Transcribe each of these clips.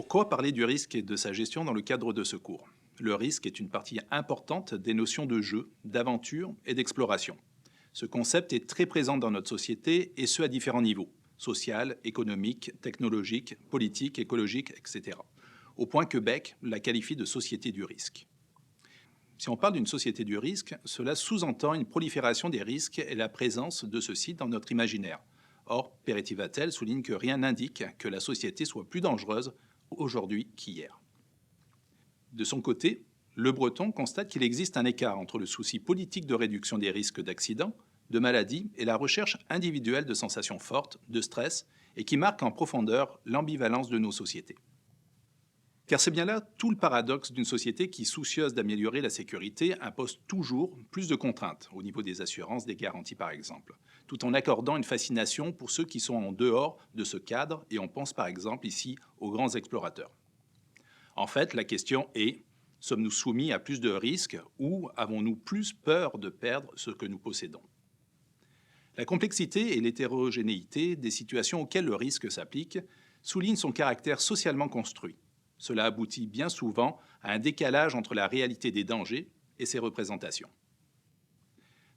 Pourquoi parler du risque et de sa gestion dans le cadre de secours? Le risque est une partie importante des notions de jeu, d'aventure et d'exploration. Ce concept est très présent dans notre société et ce à différents niveaux, social, économique, technologique, politique, écologique, etc. Au point que Beck la qualifie de société du risque. Si on parle d'une société du risque, cela sous-entend une prolifération des risques et la présence de ceux-ci dans notre imaginaire. Or, Peretti-Vattel souligne que rien n'indique que la société soit plus dangereuse aujourd'hui qu'hier. De son côté, Le Breton constate qu'il existe un écart entre le souci politique de réduction des risques d'accidents, de maladies et la recherche individuelle de sensations fortes, de stress, et qui marque en profondeur l'ambivalence de nos sociétés. Car c'est bien là tout le paradoxe d'une société qui, soucieuse d'améliorer la sécurité, impose toujours plus de contraintes, au niveau des assurances, des garanties par exemple, tout en accordant une fascination pour ceux qui sont en dehors de ce cadre, et on pense par exemple ici aux grands explorateurs. En fait, la question est, sommes-nous soumis à plus de risques ou avons-nous plus peur de perdre ce que nous possédons? La complexité et l'hétérogénéité des situations auxquelles le risque s'applique soulignent son caractère socialement construit. Cela aboutit bien souvent à un décalage entre la réalité des dangers et ses représentations.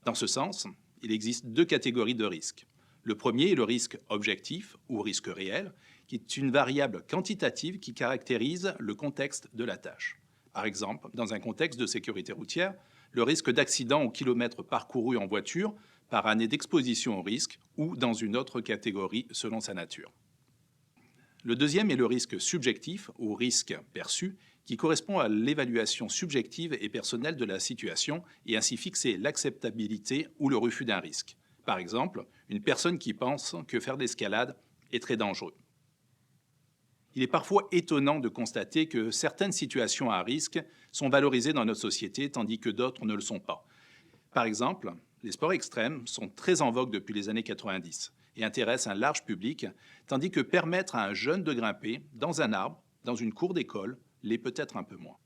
Dans ce sens, il existe deux catégories de risques. Le premier est le risque objectif ou risque réel, qui est une variable quantitative qui caractérise le contexte de la tâche. Par exemple, dans un contexte de sécurité routière, le risque d'accident au kilomètre parcouru en voiture par année d'exposition au risque ou dans une autre catégorie selon sa nature. Le deuxième est le risque subjectif ou risque perçu, qui correspond à l'évaluation subjective et personnelle de la situation et ainsi fixer l'acceptabilité ou le refus d'un risque. Par exemple, une personne qui pense que faire de l'escalade est très dangereux. Il est parfois étonnant de constater que certaines situations à risque sont valorisées dans notre société tandis que d'autres ne le sont pas. Par exemple, les sports extrêmes sont très en vogue depuis les années 90 et intéressent un large public, tandis que permettre à un jeune de grimper dans un arbre, dans une cour d'école, l'est peut-être un peu moins.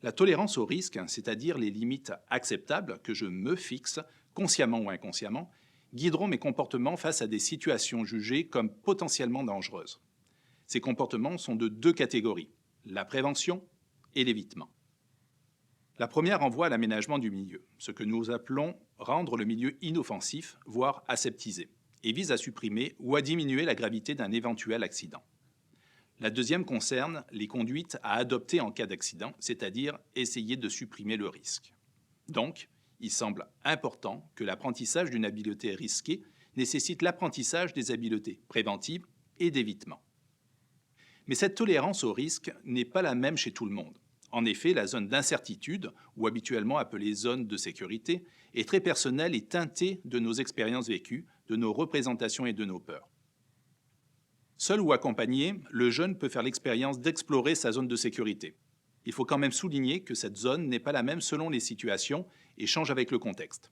La tolérance au risque, c'est-à-dire les limites acceptables que je me fixe, consciemment ou inconsciemment, guideront mes comportements face à des situations jugées comme potentiellement dangereuses. Ces comportements sont de deux catégories, la prévention et l'évitement. La première renvoie à l'aménagement du milieu, ce que nous appelons rendre le milieu inoffensif, voire aseptisé, et vise à supprimer ou à diminuer la gravité d'un éventuel accident. La deuxième concerne les conduites à adopter en cas d'accident, c'est-à-dire essayer de supprimer le risque. Donc, il semble important que l'apprentissage d'une habileté risquée nécessite l'apprentissage des habiletés préventives et d'évitement. Mais cette tolérance au risque n'est pas la même chez tout le monde. En effet, la zone d'incertitude, ou habituellement appelée zone de sécurité, est très personnelle et teintée de nos expériences vécues, de nos représentations et de nos peurs. Seul ou accompagné, le jeune peut faire l'expérience d'explorer sa zone de sécurité. Il faut quand même souligner que cette zone n'est pas la même selon les situations et change avec le contexte.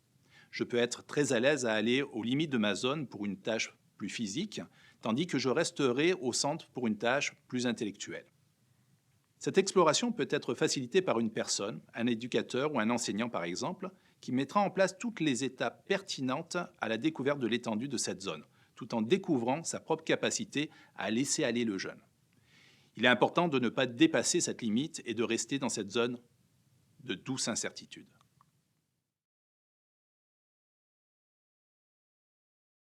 Je peux être très à l'aise à aller aux limites de ma zone pour une tâche plus physique, tandis que je resterai au centre pour une tâche plus intellectuelle. Cette exploration peut être facilitée par une personne, un éducateur ou un enseignant par exemple, qui mettra en place toutes les étapes pertinentes à la découverte de l'étendue de cette zone, tout en découvrant sa propre capacité à laisser aller le jeune. Il est important de ne pas dépasser cette limite et de rester dans cette zone de douce incertitude.